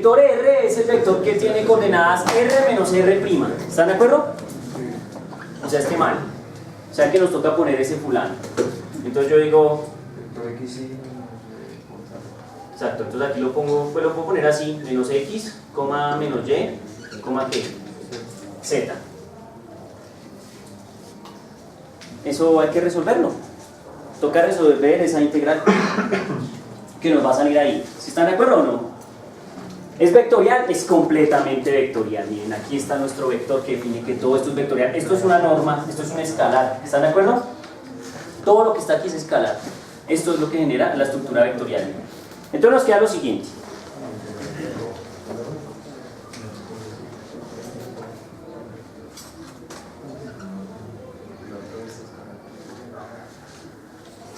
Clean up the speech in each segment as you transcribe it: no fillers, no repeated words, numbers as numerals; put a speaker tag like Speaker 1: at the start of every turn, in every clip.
Speaker 1: vector R es el vector que tiene coordenadas R menos R'. ¿Están de acuerdo? O sea, este mal. O sea que nos toca poner ese fulano. Entonces yo digo... Exacto, entonces aquí lo pongo, pues lo puedo poner así, menos X, coma menos Y, coma ¿qué? Z. Eso hay que resolverlo. Toca resolver esa integral que nos va a salir ahí. ¿Sí están de acuerdo o no? ¿Es vectorial? Es completamente vectorial. Miren, aquí está nuestro vector que define que todo esto es vectorial. Esto es una norma, esto es un escalar. ¿Están de acuerdo? Todo lo que está aquí es escalar. Esto es lo que genera la estructura vectorial. Entonces nos queda lo siguiente.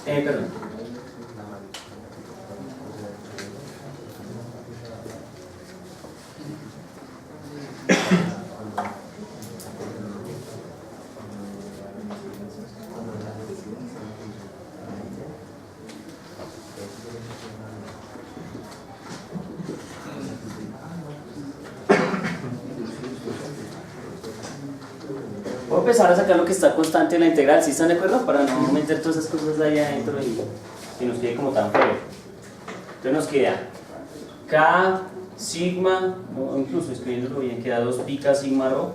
Speaker 1: Perdón. Voy a empezar a sacar lo que está constante en la integral, ¿sí están de acuerdo? Para no meter todas esas cosas de allá adentro y que nos quede como tan feo. Entonces nos queda K, sigma, o incluso escribiéndolo bien, queda 2π sigma rho.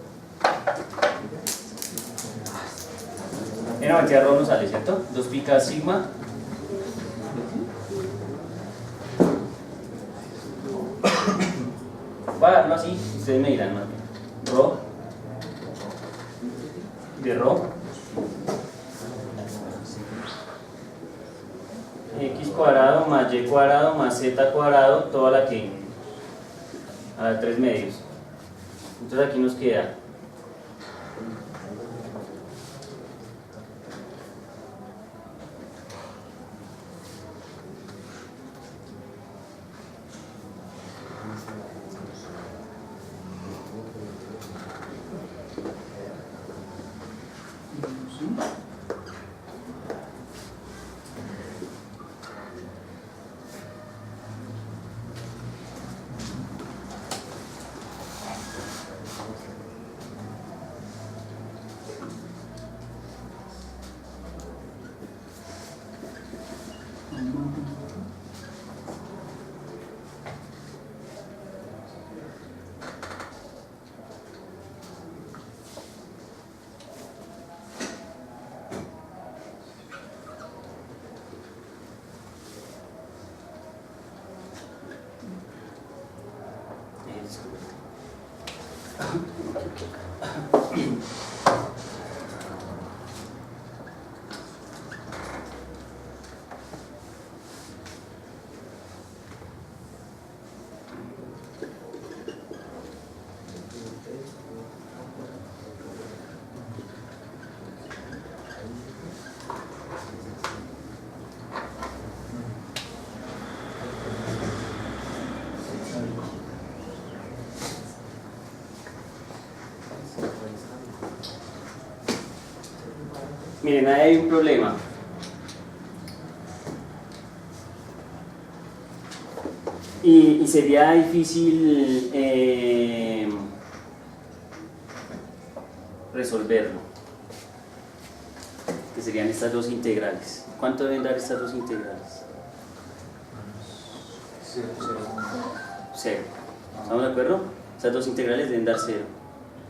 Speaker 1: En la cantidad rho no sale, ¿cierto? 2π sigma. Voy a darlo así, ustedes me dirán más bien. Rho de rho x cuadrado más y cuadrado más z cuadrado, toda la que a la 3 medios. Entonces aquí nos queda miren, ahí hay un problema. Y sería difícil resolverlo. Que serían estas dos integrales. ¿Cuánto deben dar estas dos integrales? 0. ¿Estamos de acuerdo? Estas dos integrales deben dar 0.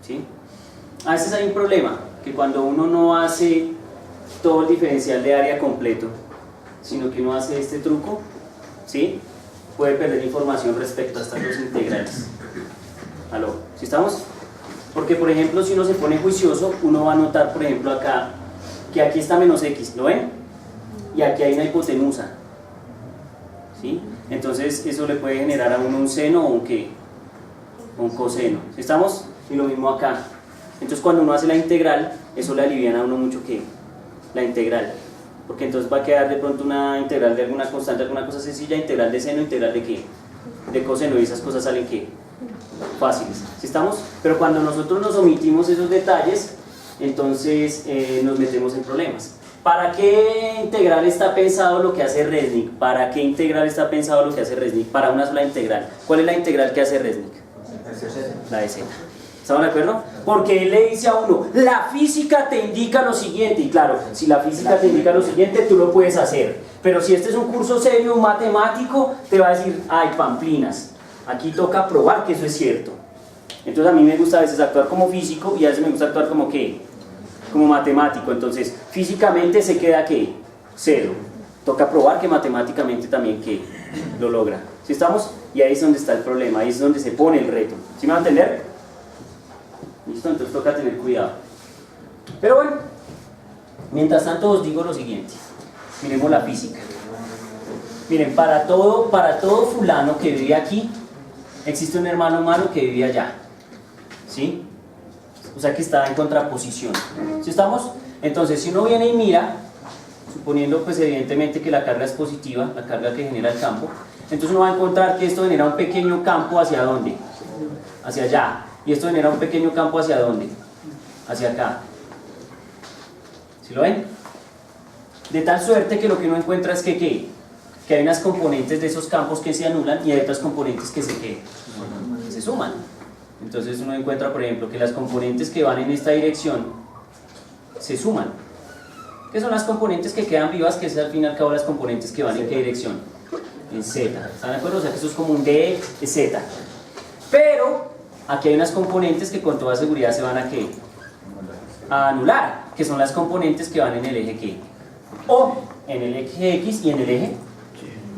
Speaker 1: ¿Sí? A veces hay un problema, que cuando uno no hace todo el diferencial de área completo, sino que uno hace este truco, ¿sí? Puede perder información respecto a estas dos integrales. ¿Aló? ¿Sí estamos? Porque, por ejemplo, si uno se pone juicioso, uno va a notar, por ejemplo, acá, que aquí está menos x, ¿lo ven? Y aquí hay una hipotenusa, ¿sí? Entonces, eso le puede generar a uno un seno o un ¿qué? Un coseno. ¿Sí estamos? Y lo mismo acá. Entonces, cuando uno hace la integral, eso le aliviana a uno mucho ¿qué? La integral, porque entonces va a quedar de pronto una integral de alguna constante, alguna cosa sencilla, integral de seno, integral de ¿qué? De coseno, y esas cosas salen ¿qué? Fáciles, ¿sí estamos? Pero cuando nosotros nos omitimos esos detalles, entonces nos metemos en problemas. ¿Para qué integral está pensado lo que hace Resnick? ¿Para qué integral está pensado lo que hace Resnick? Para una sola integral. ¿Cuál es la integral que hace Resnick? La de z. ¿Estamos de acuerdo? Porque él le dice a uno, la física te indica lo siguiente, y claro, si la física te indica lo siguiente, tú lo puedes hacer, pero si este es un curso serio, matemático, te va a decir, ay, pamplinas, aquí toca probar que eso es cierto. Entonces a mí me gusta a veces actuar como físico, y a veces me gusta actuar como ¿qué? Como matemático. Entonces, físicamente se queda ¿qué? 0. Toca probar que matemáticamente también ¿qué? Lo logra. ¿Sí estamos? Y ahí es donde está el problema, ahí es donde se pone el reto. ¿Sí me van a entender? ¿Listo? Entonces toca tener cuidado. Pero bueno, mientras tanto os digo lo siguiente. Miremos la física. Miren, para todo fulano que vive aquí, existe un hermano humano que vive allá. ¿Sí? O sea que está en contraposición. ¿Sí estamos? Entonces, si uno viene y mira, suponiendo pues evidentemente que la carga es positiva, la carga que genera el campo, entonces uno va a encontrar que esto genera un pequeño campo ¿hacia dónde? Hacia allá. Y esto genera un pequeño campo ¿hacia dónde? Hacia acá. ¿Sí lo ven? De tal suerte que lo que uno encuentra es que ¿qué? Que hay unas componentes de esos campos que se anulan y hay otras componentes que se suman. Entonces uno encuentra, por ejemplo, que las componentes que van en esta dirección se suman. ¿Qué son las componentes que quedan vivas? Que es al fin y al cabo las componentes que van en qué dirección? En Z. ¿Están de acuerdo? O sea que eso es como un D de Z. Pero aquí hay unas componentes que con toda seguridad se van a ¿qué? A anular, que son las componentes que van en el eje ¿qué? O en el eje X y en el eje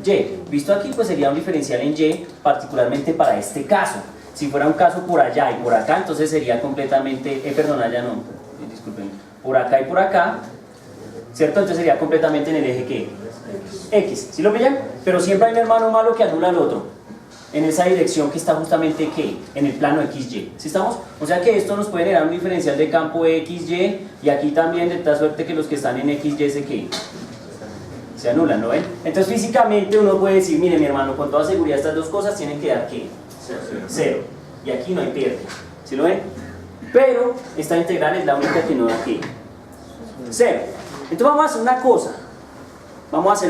Speaker 1: Y. Visto aquí, pues sería un diferencial en Y, particularmente para este caso. Si fuera un caso por allá y por acá, entonces sería completamente, perdón, allá no, disculpen, por acá y por acá, ¿cierto? Entonces sería completamente en el eje ¿qué? X, ¿sí lo pillan? Pero siempre hay un hermano malo que anula al otro, en esa dirección que está justamente ¿qué? En el plano XY, ¿sí estamos? O sea que esto nos puede generar un diferencial de campo XY, y aquí también de tal suerte que los que están en XY se anulan, ¿no ven? Entonces físicamente uno puede decir, mire mi hermano, con toda seguridad estas dos cosas tienen que dar ¿qué? 0. Y aquí no hay pérdida, ¿sí lo ven? Pero esta integral es la única que no da ¿qué? 0. Entonces vamos a hacer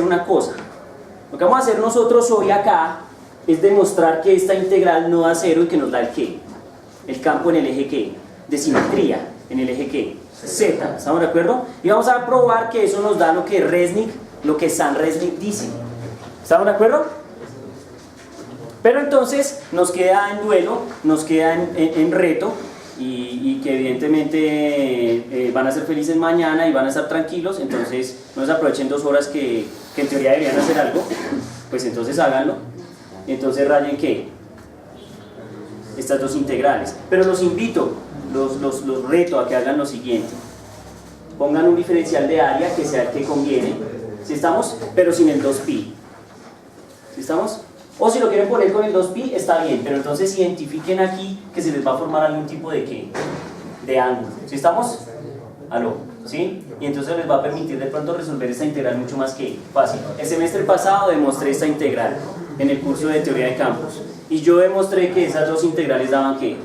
Speaker 1: una cosa. Lo que vamos a hacer nosotros hoy acá es demostrar que esta integral no da 0 y que nos da el ¿qué? El campo en el eje ¿qué? De simetría, en el eje ¿qué? Z, ¿estamos de acuerdo? Y vamos a probar que eso nos da lo que Resnick, lo que San Resnick dice. ¿Estamos de acuerdo? Pero entonces nos queda en duelo, nos queda en reto, y que evidentemente van a ser felices mañana y van a estar tranquilos. Entonces no se aprovechen 2 horas que en teoría deberían hacer algo, pues entonces háganlo. Entonces rayen ¿qué? Estas dos integrales. Pero los invito, los reto a que hagan lo siguiente: pongan un diferencial de área que sea el que conviene, ¿sí estamos? Pero sin el 2pi, ¿sí estamos? O si lo quieren poner con el 2pi, está bien, pero entonces identifiquen aquí que se les va a formar algún tipo de ¿qué? De ángulo, ¿sí estamos? ¿Aló? ¿Sí? Y entonces les va a permitir de pronto resolver esta integral mucho más que fácil. El semestre pasado demostré esta integral en el curso de teoría de campos, y yo demostré que esas dos integrales daban ¿qué?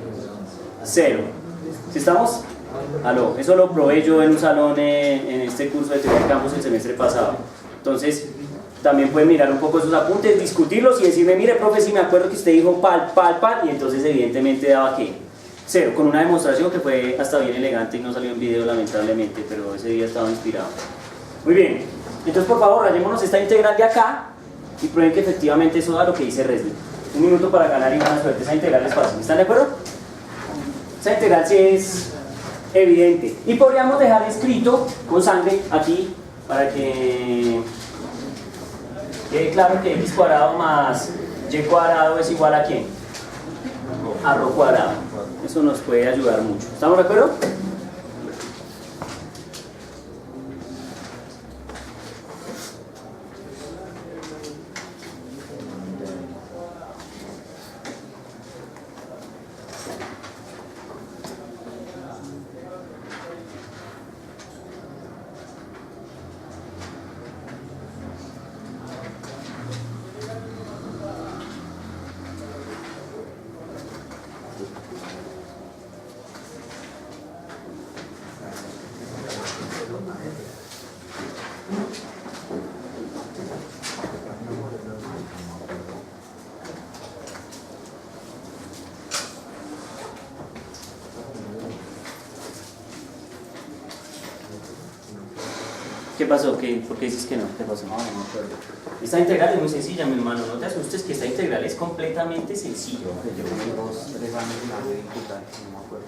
Speaker 1: 0. ¿Sí estamos? ¿Aló? Eso lo probé yo en un salón en este curso de teoría de campos el semestre pasado. Entonces también pueden mirar un poco esos apuntes, discutirlos y decirme, mire profe, si me acuerdo que usted dijo pal, y entonces evidentemente daba ¿qué? 0, con una demostración que fue hasta bien elegante y no salió en video lamentablemente, pero ese día estaba inspirado. Muy bien, entonces por favor rayémonos esta integral de acá y prueben que efectivamente eso da lo que dice Resnick. 1 minuto para ganar y buena suerte. Esa integral es fácil, ¿están de acuerdo? Esa integral sí es evidente, y podríamos dejar escrito con sangre aquí para que quede claro que x cuadrado más y cuadrado es igual a ¿quién? A rho cuadrado. Eso nos puede ayudar mucho. ¿Estamos de acuerdo? ¿Qué pasó? ¿Por qué dices que no? ¿Qué pasó?
Speaker 2: No me acuerdo.
Speaker 1: Esta integral es muy sencilla, mi hermano. No te asustes que esta integral es completamente sencilla.
Speaker 2: Yo tengo 2-3 años en la dificultad, no me acuerdo.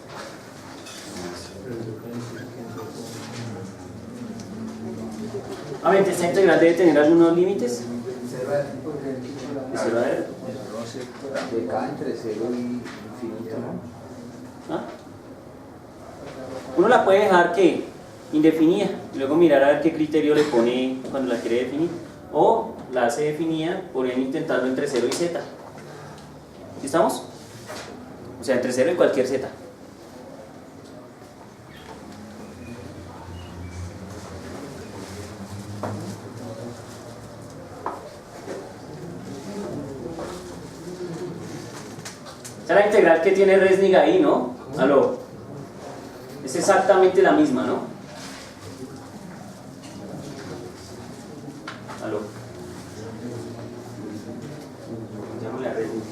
Speaker 1: A ver, ¿esta integral debe tener algunos límites? ¿De 0 a R?
Speaker 2: De K entre 0 y infinito, ¿no?
Speaker 1: ¿Ah? Uno la puede dejar que indefinida y luego mirar a ver qué criterio le pone cuando la quiere definir, o la hace definida poniendo intentando entre 0 y z. ¿Sí estamos? O sea, entre 0 y cualquier z. Esa es la integral que tiene Resnick ahí, ¿no? Aló. Es exactamente la misma, ¿no? Aló. Llámale a Resnick.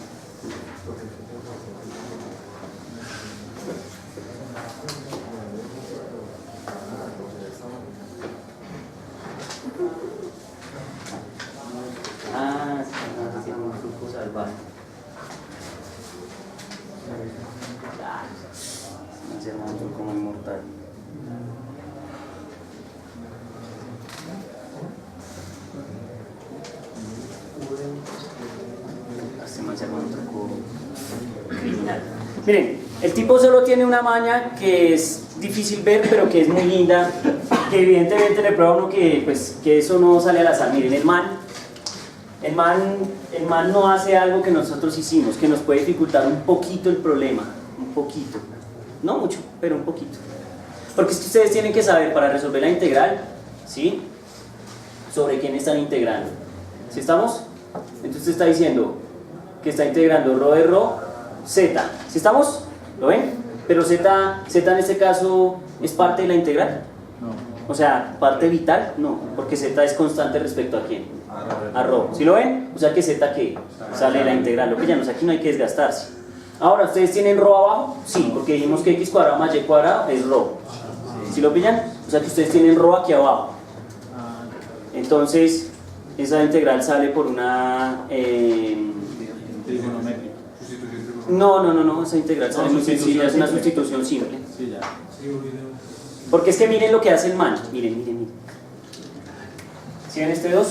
Speaker 1: Ah, sí, haciendo un flujo salvaje. Se llama como inmortal. Este man se llama un truco criminal. Miren, el tipo solo tiene una maña que es difícil ver, pero que es muy linda, que evidentemente le prueba a uno que, pues, que eso no sale al azar. Miren, el man no hace algo que nosotros hicimos, que nos puede dificultar un poquito el problema, un poquito. No mucho, pero un poquito. Porque es que ustedes tienen que saber para resolver la integral, ¿sí? Sobre quién están integrando. ¿Sí estamos? Entonces está diciendo que está integrando ρ de ρ, z. ¿Sí estamos? ¿Lo ven? Pero z en este caso es parte de la integral.
Speaker 2: No.
Speaker 1: O sea, parte vital, no, porque z es constante respecto a quién. A ρ. ¿Sí lo ven? O sea que z que sale de la integral. Lo que ya aquí no hay que desgastarse. Ahora, ¿ustedes tienen ρ abajo? Sí, porque dijimos que x cuadrado más y cuadrado es ρ. ¿Sí lo pillan? O sea que ustedes tienen ρ aquí abajo. Entonces, esa integral sale por una...
Speaker 3: Trigonométrico.
Speaker 1: No, esa integral sale muy sencilla, es una sustitución simple.
Speaker 3: Sí, ya.
Speaker 1: Porque es que miren lo que hace el man. Miren. ¿Sí ven este 2?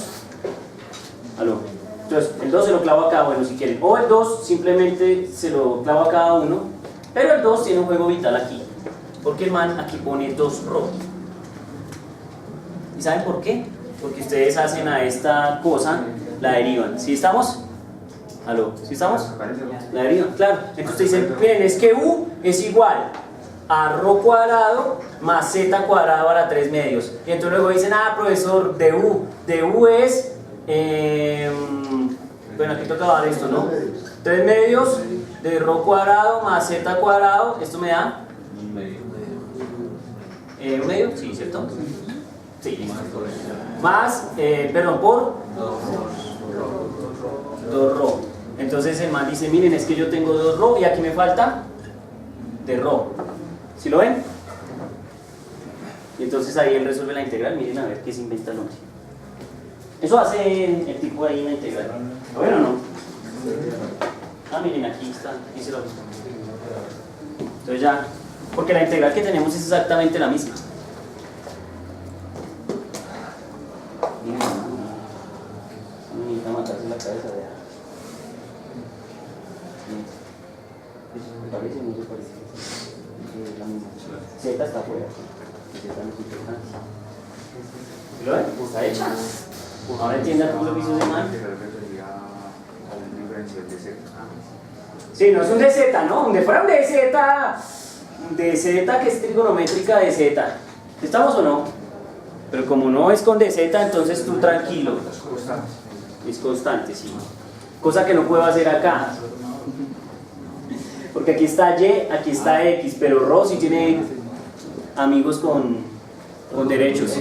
Speaker 1: Aló. Entonces, el 2 se lo clavo a cada uno si quieren. O el 2 simplemente se lo clavo a cada uno. Pero el 2 tiene un juego vital aquí. Porque el man aquí pone 2 ρ. ¿Y saben por qué? Porque ustedes hacen a esta cosa, la derivan. ¿Sí estamos? ¿Aló? ¿Sí estamos? La derivan, claro. Entonces dicen, miren, es que u es igual a ρ cuadrado más z cuadrado a la 3 medios. Y entonces luego dicen, ah, profesor, de u es... bueno, aquí toca dar esto, ¿no? 3 medios de ρ cuadrado más z cuadrado, esto me da...
Speaker 3: Un medio.
Speaker 1: ¿un medio? Sí, ¿cierto? Sí. Más, perdón, por 2 ρ. Entonces el man dice, miren, es que yo tengo 2 ρ y aquí me falta de ρ. ¿Sí lo ven? Y entonces ahí él resuelve la integral, miren a ver qué se inventa el hombre. Eso hace el tipo ahí una integral. ¿Lo ven o no? Ah, miren, aquí está, dice lo mismo. Entonces ya, porque la integral que tenemos es exactamente la misma. Miren, no necesita matarse la cabeza, vea. Parece, no se parece. Es la misma. Z está afuera. Z no es importante. ¿Lo ven? Está hecha. Ahora entiendan cómo lo hizo ese man. Sí, no es un dz, ¿no? Donde fuera un dz que es trigonométrica de z. ¿Estamos o no? Pero como no es con dz, entonces tú tranquilo. Es constante, sí. Cosa que no puedo hacer acá. Porque aquí está y, aquí está x, pero ρ sí tiene amigos con derechos.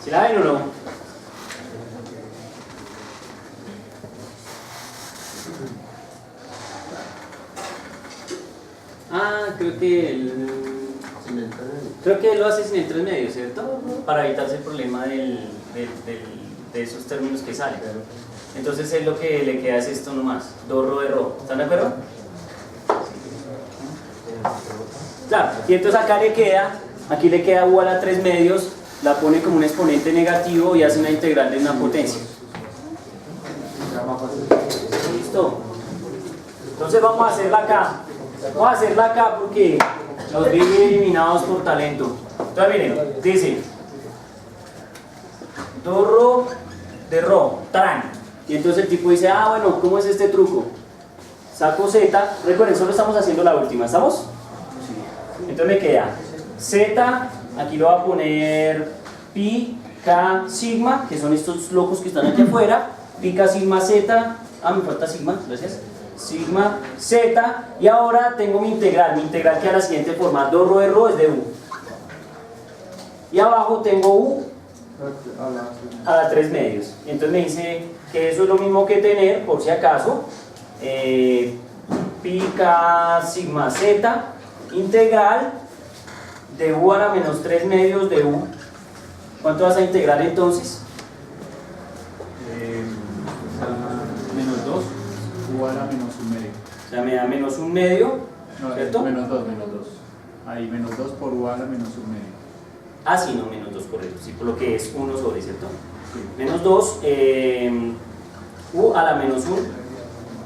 Speaker 1: ¿Sí la ven o no? Creo que lo hace sin el 3 medios, ¿cierto? Para evitarse el problema de esos términos que salen. Entonces él lo que le queda es esto nomás, do, ro, de, ro. ¿Están de acuerdo? Claro, y entonces acá le queda, aquí le queda u a la 3 medios, la pone como un exponente negativo y hace una integral de una potencia. ¿Listo? Entonces vamos a hacerla acá. Vamos a hacerla acá porque los vi eliminados por talento. Entonces miren, dice do, ro, de, ro, tran. Y entonces el tipo dice, ah bueno, ¿cómo es este truco? Saco z, recuerden, solo estamos haciendo la última, ¿estamos? Entonces me queda z, aquí lo voy a poner pi, k, sigma, que son estos locos que están aquí afuera, pi, k, sigma, z, me falta sigma, gracias, sigma, z, y ahora tengo mi integral queda de la siguiente forma, do, ro, de, ro es de u, y abajo tengo u a la 3 medios, entonces me dice que eso es lo mismo que tener, por si acaso, pi, k, sigma, z, integral de u a la menos 3 medios de u. ¿Cuánto vas a integrar entonces?
Speaker 3: Menos 2, u a la menos 1 medio.
Speaker 1: O sea, me da menos 1 medio,
Speaker 3: No,
Speaker 1: ¿cierto?
Speaker 3: menos 2. Ahí, menos 2 por u a la menos 1 medio.
Speaker 1: Ah, sí, no, menos 2, correcto. Sí, por lo que es 1 sobre, ¿cierto?
Speaker 3: Sí.
Speaker 1: Menos 2, u a la menos 1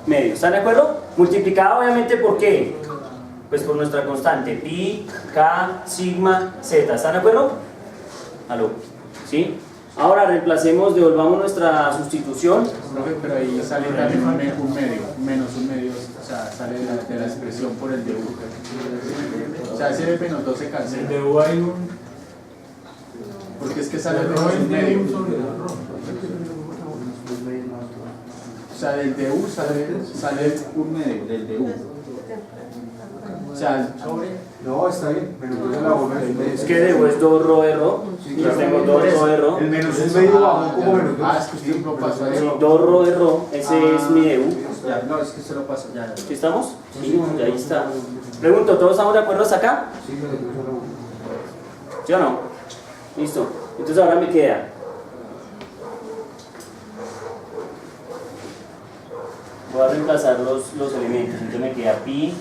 Speaker 1: medio. ¿Están de acuerdo? Multiplicado, obviamente, ¿por qué? Pues por nuestra constante, pi, k, sigma, z. ¿Están de acuerdo? ¿Aló? ¿Sí? Ahora reemplacemos, devolvamos nuestra sustitución.
Speaker 3: Profe, pero ahí sale también un medio, menos 1 medio, o sea, sale de la expresión por el de u. O sea, ese menos 2 se cancela.
Speaker 4: El de u hay un...
Speaker 3: Porque es que sale menos 1 medio. O sea, del de u sale 1 medio, del de u. O sea,
Speaker 2: No, está bien, pero yo la volví.
Speaker 1: Es que de u es do, ro, de, ro. Yo tengo do, ro, de, ro.
Speaker 2: El menos 1 medio bajó como menos 2.
Speaker 3: es que usted lo pasó ahí.
Speaker 1: Sí, do, ro, de, ro. Ese es mi de u.
Speaker 3: Ya, no, es que usted lo pasó. Ya.
Speaker 1: ¿Sí estamos? Sí, ahí está. Pregunto, ¿todos estamos de acuerdo hasta acá?
Speaker 2: Sí, me lo puso
Speaker 1: ¿Sí o no? Listo. Entonces ahora me queda voy a reemplazar los elementos. Entonces me queda pi,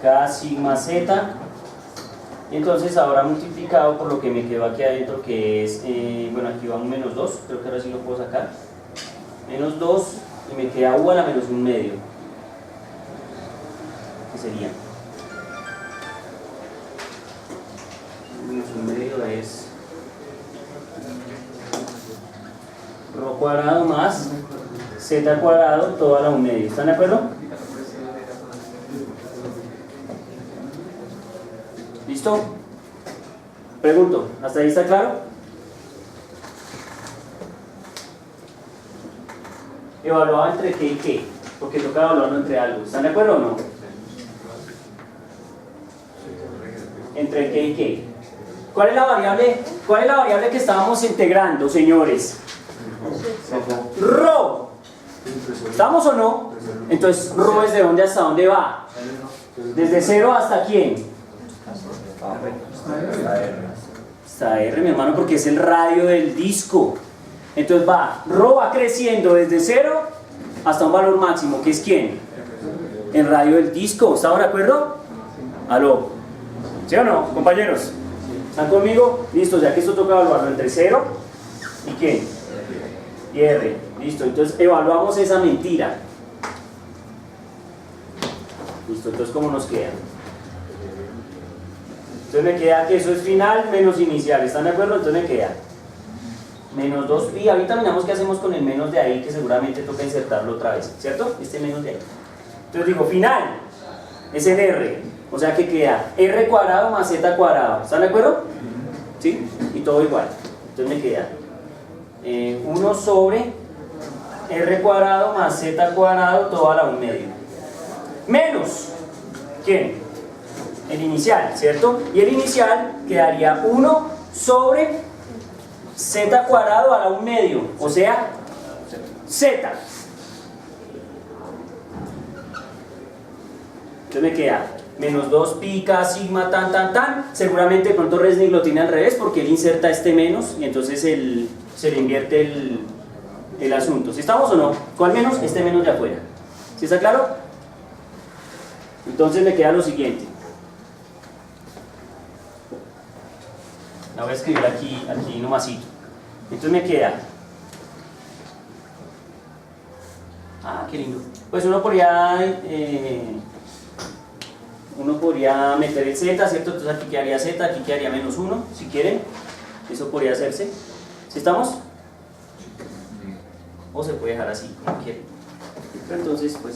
Speaker 1: k, sigma, z. Y entonces ahora multiplicado por lo que me quedó aquí adentro, que es, bueno, aquí va un menos 2, creo que ahora sí lo puedo sacar. Menos 2 y me queda u a la menos 1 medio. ¿Qué sería? Menos 1 medio es rho cuadrado más z cuadrado todo a la 1 medio. ¿Están de acuerdo? ¿Listo? Pregunto, ¿hasta ahí está claro? Evaluado entre qué y qué, porque toca evaluarlo entre algo. ¿Están de acuerdo o no? ¿Entre qué y qué? ¿Cuál es la variable que estábamos integrando, señores? Rho. ¿Estamos o no? Entonces, rho es de dónde hasta dónde va. ¿Desde 0 hasta quién? Hasta R, mi hermano, porque es el radio del disco. Entonces rho va creciendo desde 0 hasta un valor máximo, que es ¿quién? El radio del disco. ¿Estamos de acuerdo? ¿Aló? ¿Sí o no, compañeros? ¿Están conmigo? Listo, ya que esto toca evaluarlo entre 0 y ¿quién? Y R. Listo, entonces evaluamos esa mentira. Listo, entonces ¿cómo nos queda? Entonces me queda que eso es final menos inicial. ¿Están de acuerdo? Entonces me queda menos 2pi. Ahorita miramos qué hacemos con el menos de ahí, que seguramente toca insertarlo otra vez, ¿cierto? Este menos de ahí. Entonces digo, final es el R. O sea que queda R cuadrado más Z cuadrado. ¿Están de acuerdo? ¿Sí? Y todo igual. Entonces me queda 1 sobre R cuadrado más Z cuadrado todo a la 1 medio. Menos, ¿quién? El inicial, ¿cierto? Y el inicial quedaría 1 sobre z cuadrado a la 1 medio, o sea, z. Entonces me queda menos 2 pi k sigma tan tan tan. Seguramente de pronto Resnick lo tiene al revés porque él inserta este menos y entonces se le invierte el asunto. ¿Sí estamos o no? ¿Cuál menos? Este menos de afuera. ¿Sí está claro? Entonces me queda lo siguiente. La voy a escribir aquí nomasito. Entonces me queda. Ah, qué lindo. Pues uno podría meter el z, ¿cierto? Entonces aquí quedaría z, aquí quedaría menos 1, si quieren. Eso podría hacerse. ¿Sí estamos? O se puede dejar así, como quieren. Entonces, pues